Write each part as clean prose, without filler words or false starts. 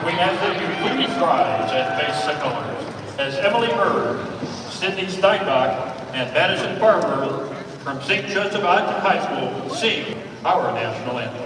we ask that you please rise and face the colors as Emily Bird, Sydney Steinbach, and Madison Barber from St. Joseph Ogden High School sing our national anthem.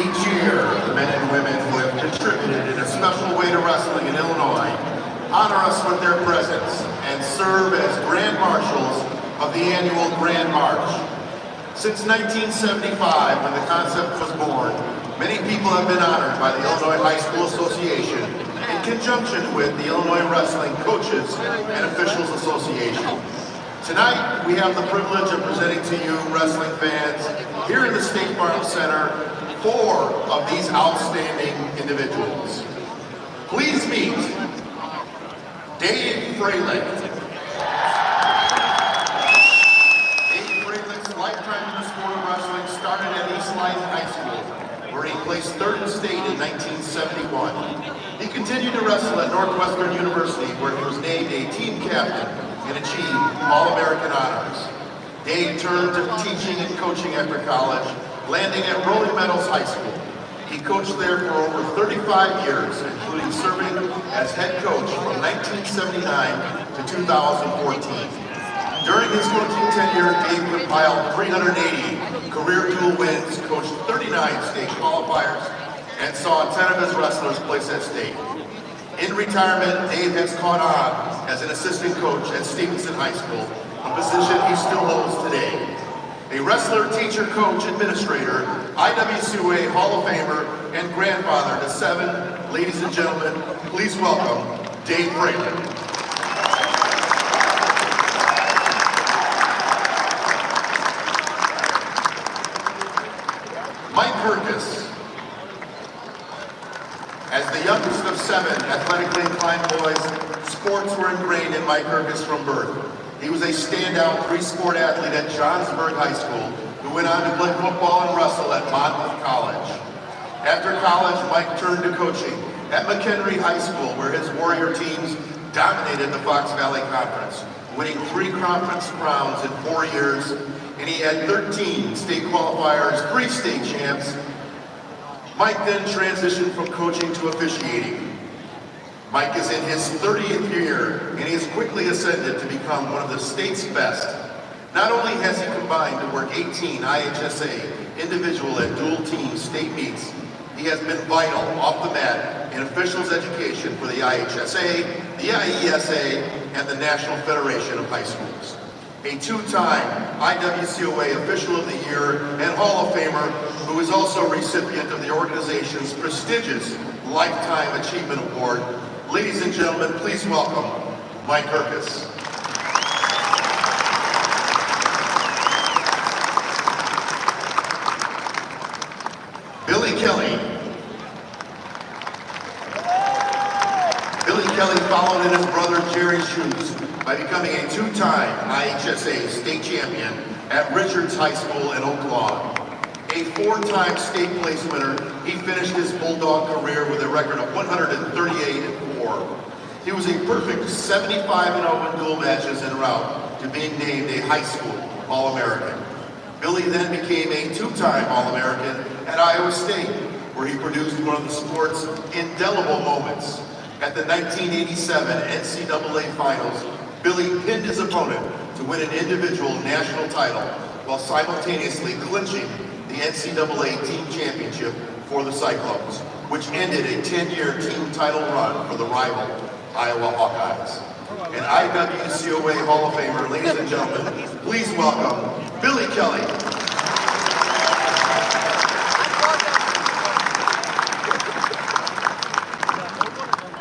Each year, the men and women who have contributed in a special way to wrestling in Illinois honor us with their presence and serve as Grand Marshals of the annual Grand March. Since 1975, when the concept was born, many people have been honored by the Illinois High School Association in conjunction with the Illinois Wrestling Coaches and Officials Association. Tonight, we have the privilege of presenting to you, wrestling fans, here in the State Farm Center, 4 of these outstanding individuals. Please meet Dave Fralick. Dave Fralick's lifetime in the sport of wrestling started at East Lyme High School, where he placed 3rd in state in 1971. He continued to wrestle at Northwestern University, where he was named a team captain and achieved All-American honors. Dave turned to teaching and coaching after college, landing at Rolling Meadows High School. He coached there for over 35 years, including serving as head coach from 1979 to 2014. During his coaching tenure, Dave compiled 380 career dual wins, coached 39 state qualifiers, and saw 10 of his wrestlers place at state. In retirement, Dave has caught on as an assistant coach at Stevenson High School, a position he still holds today. A wrestler, teacher, coach, administrator, IWCA Hall of Famer, and grandfather to 7, ladies and gentlemen, please welcome Dave Fralick. Mike Herkus. As the youngest of 7 athletically inclined boys, sports were ingrained in Mike Herkus from birth. He was a standout 3-sport athlete at Johnsburg High School, who went on to play football and wrestle at Monmouth College. After college, Mike turned to coaching at McHenry High School, where his Warrior teams dominated the Fox Valley Conference, winning 3 conference crowns in 4 years, and he had 13 state qualifiers, 3 state champs. Mike then transitioned from coaching to officiating. Mike is in his 30th year, and he has quickly ascended to become one of the state's best. Not only has he combined to work 18 IHSA individual and dual team state meets, he has been vital off the mat in officials education for the IHSA, the IESA, and the National Federation of High Schools. A 2-time IWCOA Official of the Year and Hall of Famer, who is also a recipient of the organization's prestigious Lifetime Achievement Award. Ladies and gentlemen, please welcome Mike Herkus. Billy Kelly. Billy Kelly followed in his brother Jerry's shoes by becoming a two-time IHSA state champion at Richards High School in Oak Lawn. A four-time state place winner, he finished his Bulldog career with a record of 138-4. He was a perfect 75-0 in dual matches en route to being named a high school All-American. Billy then became a two-time All-American at Iowa State, where he produced one of the sport's indelible moments. At the 1987 NCAA Finals, Billy pinned his opponent to win an individual national title while simultaneously clinching the NCAA team championship for the Cyclones, which ended a 10-year team title run for the rival Iowa Hawkeyes. An IWCOA Hall of Famer, ladies and gentlemen, please welcome Billy Kelly.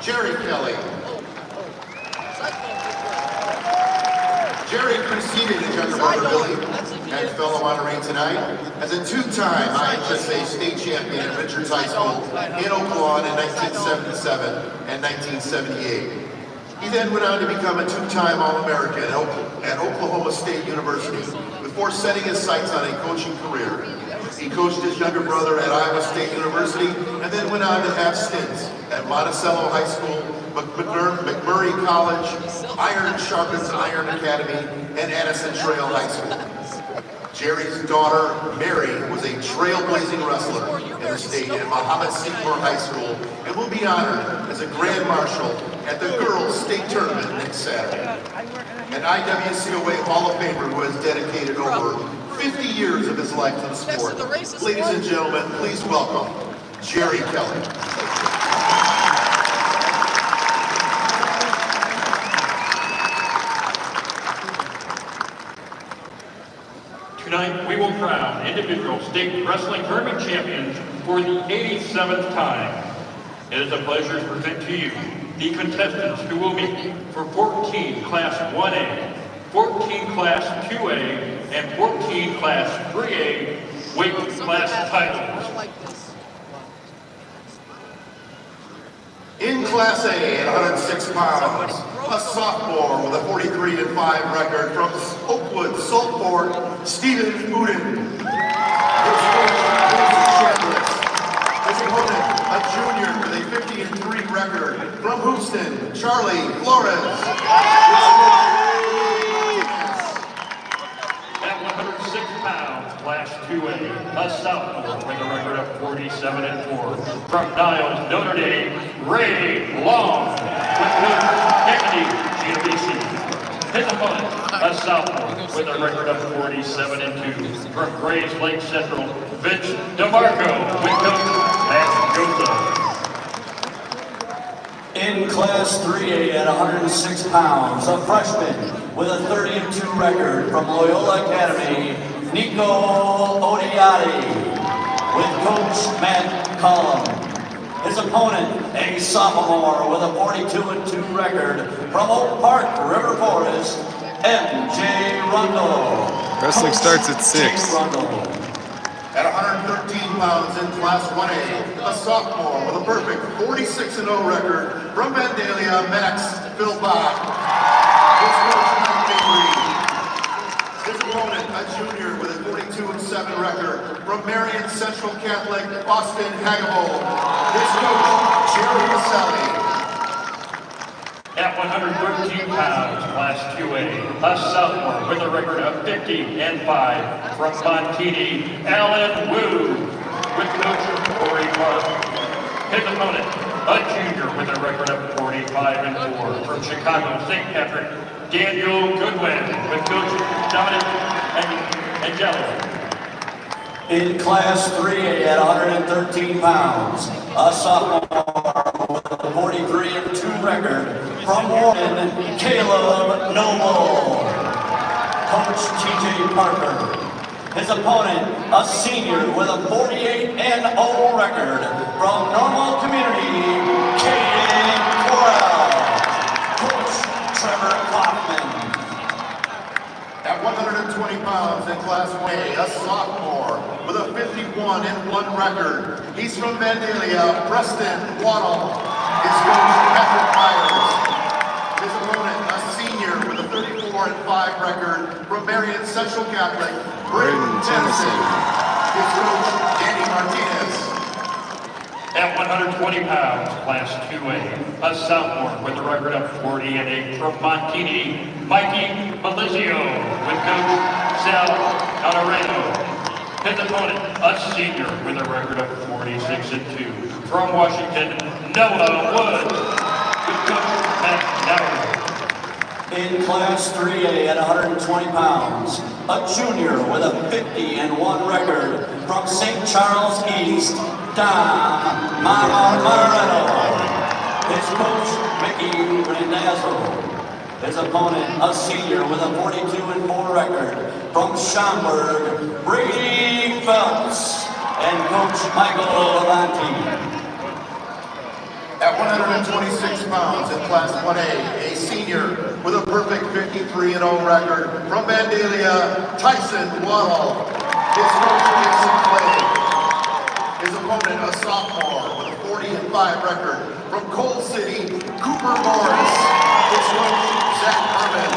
Jerry Kelly. Jerry preceded his younger brother Billy and fellow honoree tonight as a two-time IHSA state champion at Richards High School in Oak Lawn in 1977 and 1978. He then went on to become a two-time All-American at Oklahoma State University before setting his sights on a coaching career. He coached his younger brother at Iowa State University and then went on to have stints at Monticello High School, McMurray College, Iron Sharpens Iron Academy, and Addison Trail High School. Jerry's daughter, Mary, was a trailblazing wrestler in the state at Muhammad Seacourt High School and will be honored as a Grand Marshal at the Girls State Tournament next Saturday. An IWCOA Hall of Famer who has dedicated over 50 years of his life to the sport. Ladies and gentlemen, please welcome Jerry Kelly. Tonight, we will crown individual state wrestling tournament champions for the 87th time. It is a pleasure to present to you the contestants who will meet for 14 Class 1A, 14 Class 2A, and 14 Class 3A weight class titles. In Class A at 106 pounds, a sophomore with a 43-5 record from Oakwood, Saltport, Stephen Uden. His opponent, a junior with a 50-3 record from Houston, Charlie Flores. At 106 pounds, Class 2A, a sophomore with a record of 47-4 from Niles, Notre Dame, Ray Long with Kennedy, GWC. His opponent, a sophomore with a record of 47-2 from Grays Lake Central, Vince DeMarco with coach Matt Joseph. In Class 3A at 106 pounds, a freshman with a 30-2 record from Loyola Academy, Nico Odiati, with coach Matt Collum. His opponent, a sophomore with a 42-2 record from Oak Park, River Forest, M.J. Rundle. Wrestling starts at 6. At 113 pounds in Class 1A, a sophomore with a perfect 46-0 record from Vandalia, Max Philbach. His opponent, a junior with a 42-7 record from Marion Central Catholic, Austin Hagavold. His coach, Jerry Maselli. At 113 pounds, Class 2A, a sophomore with a record of 50-5 from Montini, Alan Wu, with coach Corey Clark. His opponent, a junior with a record of 45-4 from Chicago St. Patrick, Daniel Goodwin, with coach Dominic Angelo. In Class 3A at 113 pounds, a sophomore with a 43-2 record from Warren, Caleb Noble. Coach T.J. Parker. His opponent, a senior with a 48-0 record from Normal Community, Caden Corral. Coach Trevor Kaufman. At 120 pounds in Class 1A, a sophomore with a 51-1 record. He's from Vandalia, Preston Waddle. His coach, Patrick Myers. His opponent, a senior with a 34-5 record from Marion Central Catholic, Braden Tennyson. His coach, Danny Martinez. At 120 pounds, Class 2A, a sophomore with a record of 40-8 from Montini, Mikey Melizio, with coach Sal Honorano. His opponent, a senior with a record of 46-2 from Washington, Noah Woods, with coach Matt Nauer. In Class 3A at 120 pounds, a junior with a 50-1 record from St. Charles East, Don Marmoretto. His coach, Mickey Randazzo. His opponent, a senior with a 42-4 record from Schaumburg, Brady Phelps. And coach Michael Valenti. At 126 pounds in Class 1A, a senior with a perfect 53-0 record from Vandalia, Tyson Waddle. His coach, Jason Clay. His opponent, a sophomore with a 40-5 record from Coal City, Cooper Morris. His coach, Zach Herman.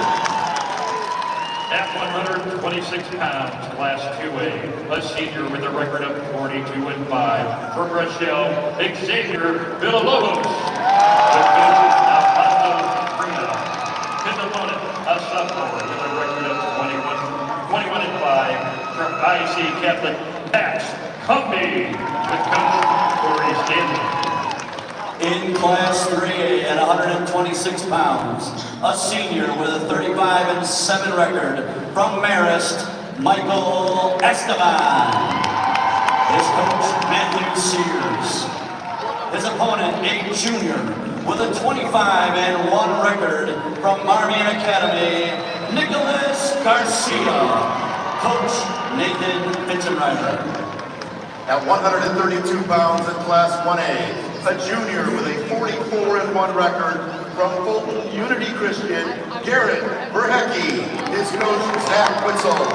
At 126 pounds, Class 2A, a senior with a record of 42-5 from Rochelle, Xavier Villalobos, with coach Alfonso Frida. His opponent, a sophomore with a record of 21-5 from IC Catholic, Pax Cumbie, with coach Corey Stanley. In Class 3A at 126 pounds, a senior with a 35-7 record from Marist, Michael Esteban. His coach, Matthew Sears. His opponent, a junior with a 25-1 record from Marmion Academy, Nicholas Garcia. Coach, Nathan Fitzenreiter. At 132 pounds in Class 1A, a junior with a 44-1 record from Fulton Unity Christian, Garrett Verhecke. His coach, Zach Witzel.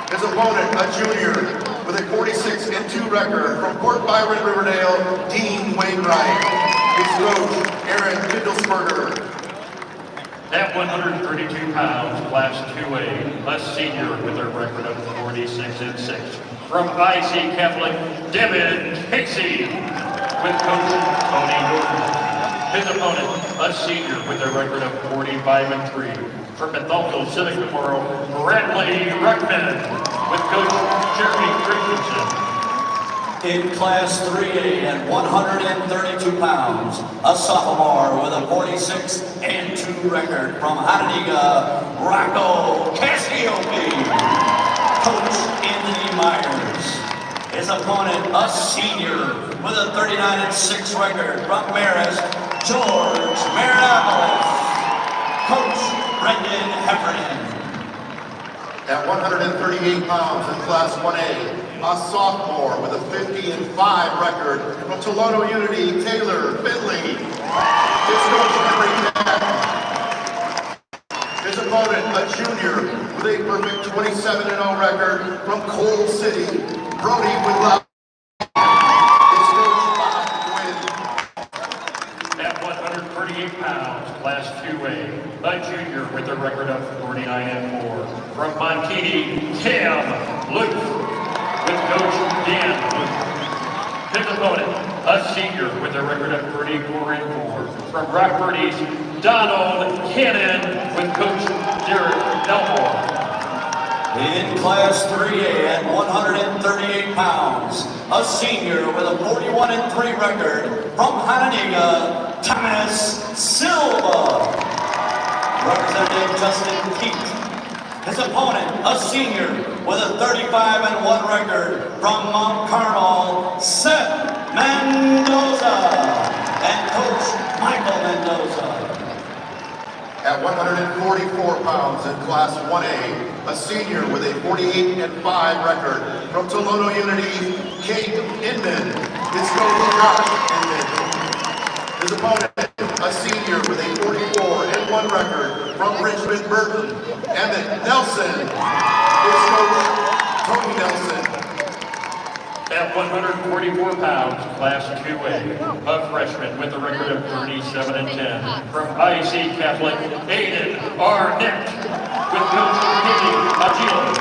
His opponent, a junior with a 46-2 record from Port Byron, Riverdale, Dean Wainwright. His coach, Aaron Kindlesberger. At 132 pounds, Class 2A, a senior with a record of 46-6 from IC Catholic, Devin Casey, with coach Tony Norton. His opponent, a senior with a record of 45-3 from Bethalto Civic Memorial, Bradley Ruckman, with coach Jeremy Christensen. In Class 3A at 132 pounds, a sophomore with a 46-2 record from Hananiga, Rocco Cassiope. Coach Anthony Myers. His opponent, a senior with a 39-6 record from Marist, George Marinopolis. Coach Brendan Heffernan. At 138 pounds in Class 1A, a sophomore with a 50-5 record from Toledo Unity, Taylor Finley. His coach, Henry Jack. His opponent, a junior with a perfect 27-0 record from Coal City, Brody Woodlow. His coach, Bob Quinn. At 138 pounds, Class 2A, a junior with a record of 49-4 from Montini, Cam Luke, with coach Dan Luke. His opponent, a senior with a record of 34-4 from Rockford East, Donald Cannon, with coach Derek Elmore. In Class 3A at 138 pounds, a senior with a 41-3 record from Hananiga, Thomas Silva. Representative Justin Keat. His opponent, a senior with a 35-1 record from Mount Carmel, Seth Mendoza. And coach Michael Mendoza. At 144 pounds in Class 1A, a senior with a 48-5 record from Toledo Unity, Kate Inman. His coach, Josh Inman. His opponent, a senior with a 44-1 record from Richmond Burton, Emmett Nelson. His coach, Tony Nelson. At 144 pounds, Class 2A, a freshman with a record of 37-10. From IC Catholic, Aiden Arnett, with Coach Billy Agilo.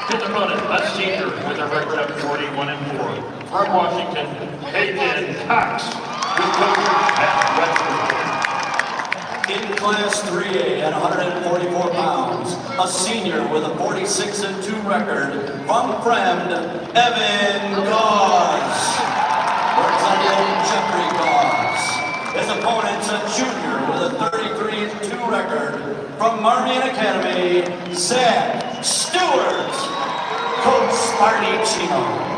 His opponent, a senior with a record of 41-4. From Washington, Hayden Cox, with Coach Matt Webster. In Class 3A at 144 pounds, a senior with a 46-2 record from friend Evan Gauze, representing Jeffrey Gauze. His opponent's a junior with a 33-2 record from Marmion Academy, Zach Stewart, Coach Sparticino.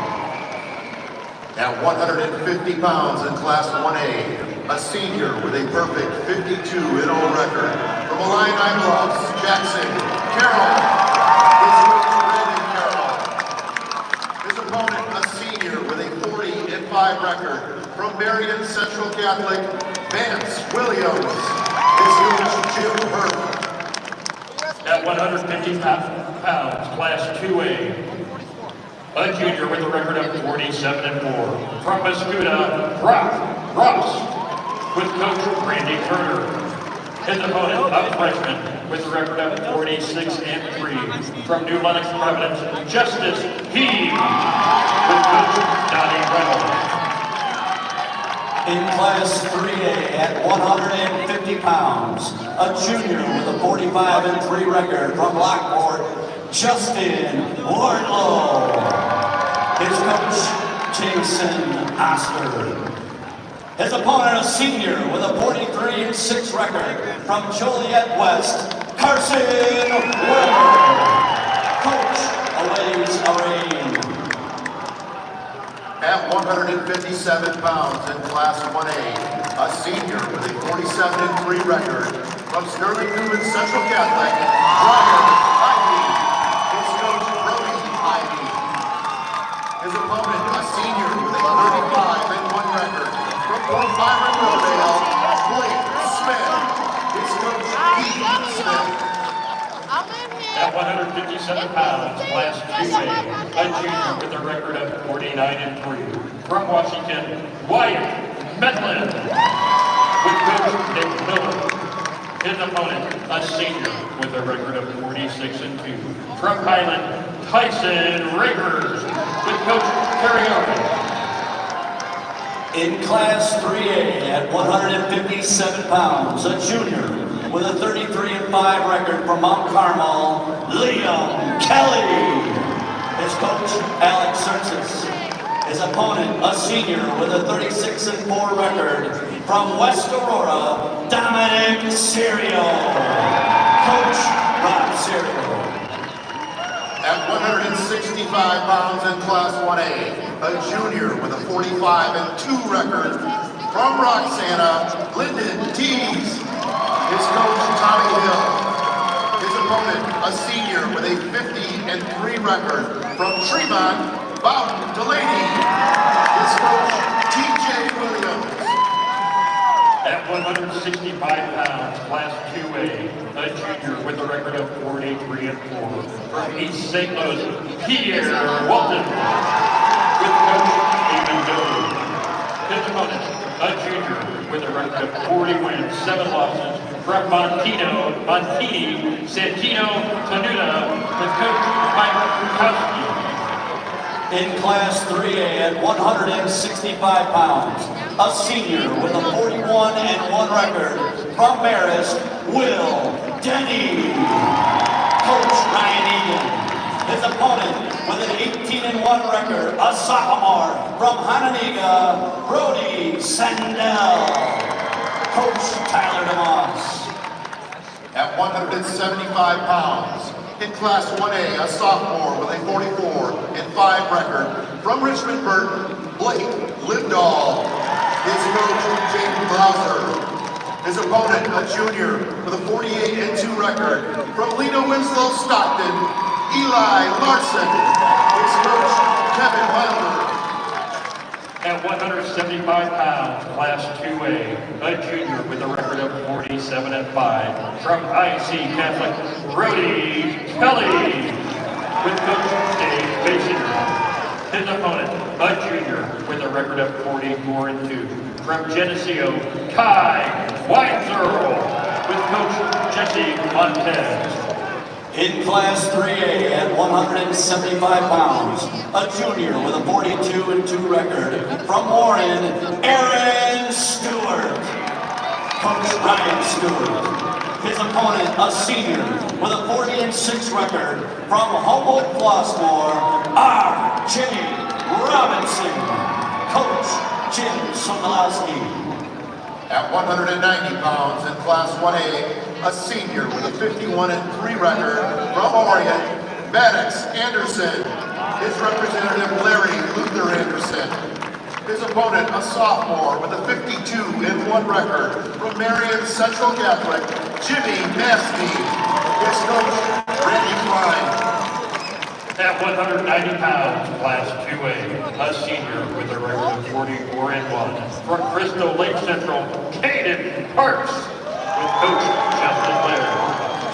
At 150 pounds in Class 1A, a senior with a perfect 52-0 record from Illini Bluffs, Jackson Carroll. His coach Brandon Carroll. His opponent, a senior with a 40-5 record from Marion Central Catholic, Vance Williams. His coach Jim Hurt. At 150 pounds, Class 2A, a junior with a record of 47-4. From Mascuda, Brock Ross, with Coach Randy Turner. His opponent, a freshman with a record of 46-3. From New Lenox, Providence, Justice Heave, with Coach Donnie Reynolds. In Class 3A at 150 pounds, a junior with a 45-3 record from Lockport, Justin Wardlow. His coach, Jason Oscar. His opponent, a senior with a 43-6 record from Joliet West, Carson Weber. Coach awaits a rain. At 157 pounds in Class 1A, a senior with a 47-3 record from Sterling Newman Central Catholic, Brian Ivy. His coach, Brody Ivy. His opponent, a senior with a 35-1 record from Fort Byron, Riverdale, Blake Smith. His coach, Keith Smith. At 157 pounds, Class 2A, a junior with a record of 49-3. From Washington, Wyatt Medlin, with Coach Nick Miller. His opponent, a senior with a record of 46-2. From Highland, Tyson Rakers, with Coach Terry Arden. In Class 3A at 157 pounds, a junior with a 33-5 record from Mount Carmel, Liam Kelly. His coach, Alex Sertzis. His opponent, a senior with a 36-4 record from West Aurora, Dominic Serio. Coach, Rob Serio. At 165 pounds in Class 1A, a junior with a 45-2 record from Roxana, Lyndon Tees. His coach, Tommy Hill. His opponent, a senior with a 50-3 record from Tremont, Bowden Delaney. His coach, T.J. Williams. At 165 pounds, Class 2A, a junior with a record of 43-4. From East St. Louis, Pierre Walton, with Coach Stephen Doe. His opponent, a junior with a record of 40 wins, 7 losses, from Montini, Santino, Tenuta, with Coach Mike Krukowski. In Class 3A at 165 pounds, a senior with a 41-1 record from Marist, Will Denny. Coach Ryan Egan. His opponent with an 18-1 record, a sophomore from Hananiga, Brody Sandell. Coach Tyler DeMoss. At 175 pounds, in Class 1A, a sophomore with a 44-5 record from Richmond Burton, Blake Lindahl. His coach, Jaden Browser. His opponent, a junior with a 48-2 record from Lena Winslow Stockton, Eli Larson. His coach, Kevin Wilder. At 175 pounds, Class 2A, a junior with a record of 47-5. From IC Catholic, Brody Kelly, with Coach Dave Basinger. His opponent, a junior with a record of 44-2. From Geneseo, Kai Weinzerl with Coach Jesse Montez. In Class 3A at 175 pounds, a junior with a 42-2 record. From Warren, Aaron Stewart. Coach Ryan Stewart. His opponent, a senior with a 40-6 record. From Humboldt Flossmoor, R.J. Robinson. Coach Jim Sokolowski. At 190 pounds in Class 1A, a senior with a 51-3 record from Orion, Maddox Anderson. His representative, Larry Luther Anderson. His opponent, a sophomore with a 52-1 record from Marion Central Catholic, Jimmy Maskey. His coach, Randy Klein. At 190 pounds, Class 2A, a senior with a record of 44-1. From Crystal Lake Central, Caden Parks with Coach Justin Blair.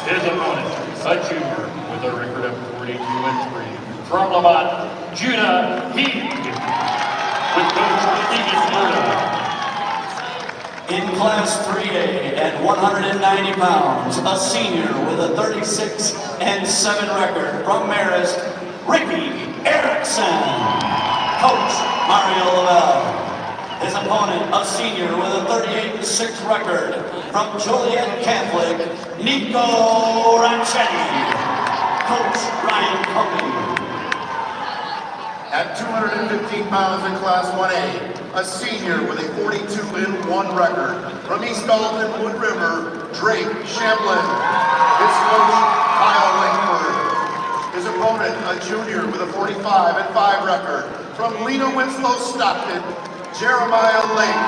His opponent, a junior with a record of 42-3. From Lamont, Judah Heeg with Coach Stephen Murda. In Class 3A at 190 pounds, a senior with a 36-7 record from Marist, Ricky Erickson. Coach Mario Lavelle. His opponent, a senior with a 38-6 record from Joliet Catholic, Nico Ranchetti. Coach Ryan Covey. At 215 pounds in Class 1A, a senior with a 42-1 record from East Alton Wood River, Drake Shamblin. His coach, Kyle Langford. His opponent, a junior with a 45-5 record from Lena Winslow Stockton, Jeremiah Lake.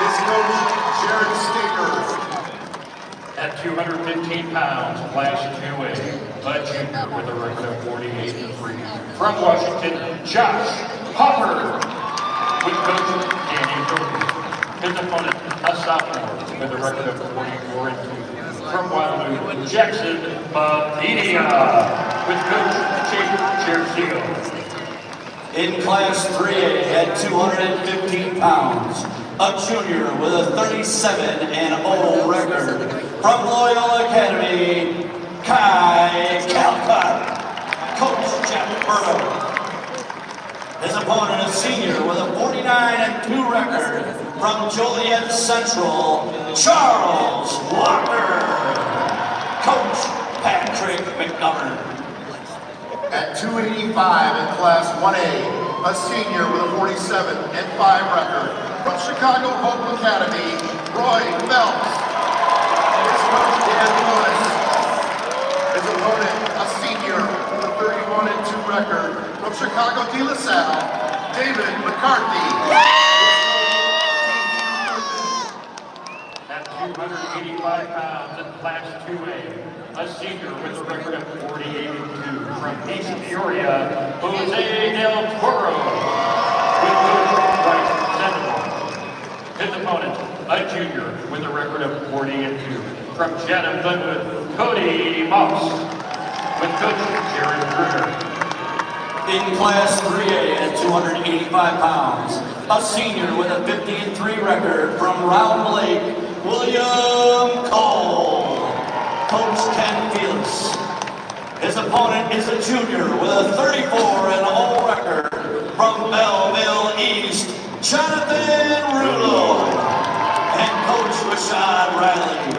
His coach, Jared Staker. At 215 pounds, Class 2A, a junior with a record of 48-3. From Washington, Josh Hopper with Coach Danny Cooper. His opponent, a sophomore with a record of 44-2. From Waterloo, Jackson Babidia with Coach Jake Chercio. In Class 3A at 215 pounds, a junior with a 37-0 record from Loyola Academy, Kai Calcutt. Coach Jeff Burrow. His opponent, a senior with a 49-2 record from Joliet Central, Charles Walker. Coach Patrick McGovern. At 285 in Class 1A, a senior with a 47-5 record from Chicago Hope Academy, Roy Phelps. His coach, Dan Lewis. His opponent, a senior with a 31-2 record from Chicago De La Salle, David McCarthy. At 285 pounds in Class 2A, a senior with a record of 48-2 from East Peoria, Jose Del Toro with Coach Bryce Sandoval. His opponent, a junior with a record of 40-2 from Chatham Glenwood, Cody Moss with Coach Jared Bruner. In Class 3A at 285 pounds, a senior with a 50-3 record from Round Lake, William Cole. Coach Ken Felix. His opponent is a junior with a 34-0 record from Belleville East, Jonathan Rulo. And Coach Rashad Riley.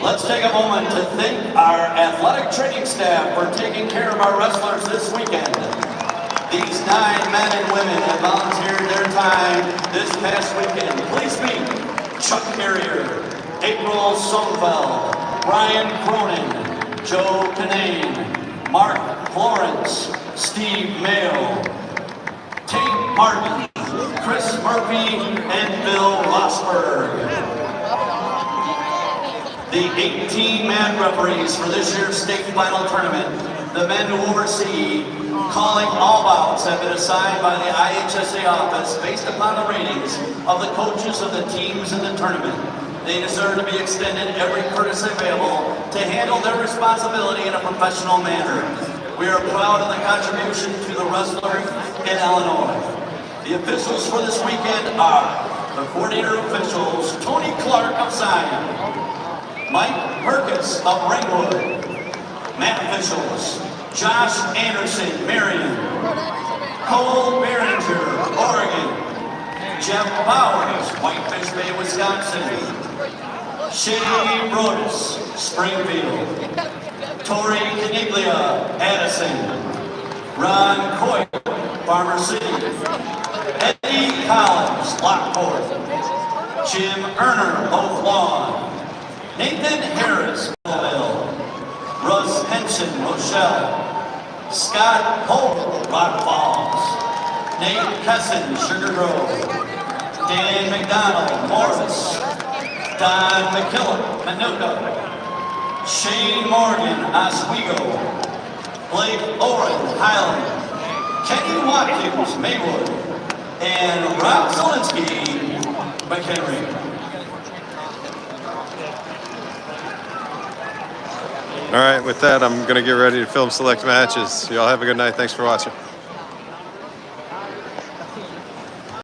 Let's take a moment to thank our athletic training staff for taking care of our wrestlers this weekend. These 9 men and women have volunteered their time this past weekend. Please meet Chuck Carrier, April Sonfeld, Brian Cronin, Joe Canane, Mark Florence, Steve Mayo, Tate Martin, Chris Murphy, and Bill Rosberg. The 18-man referees for this year's state final tournament, the men who oversee calling all bouts, have been assigned by the IHSA office based upon the ratings of the coaches of the teams in the tournament. They deserve to be extended every courtesy available to handle their responsibility in a professional manner. We are proud of the contribution to the wrestler in Illinois. The officials for this weekend are the coordinator officials, Tony Clark of Zion, Mike Perkins of Ringwood, mat officials, Josh Anderson, Marion, Cole Behringer, Oregon, Jeff Bowers, Whitefish Bay, Wisconsin, Shane Brodus, Springfield, Tori Caniglia, Addison, Ron Coyle, Farmer City, Eddie Collins, Lockport, Jim Erner, Oak Lawn, Nathan Harris, Belleville, Russ Henson, Rochelle, Scott Holt, Rock Falls, Nate Kesson, Sugar Grove, Dan McDonald, Morris, Don McKillop, Manuka, Shane Morgan, Oswego, Blake Oren, Highland, Kenny Watkins, Maywood, and Rob Zielinski, McHenry. All right, with that, I'm going to get ready to film select matches. Y'all have a good night. Thanks for watching.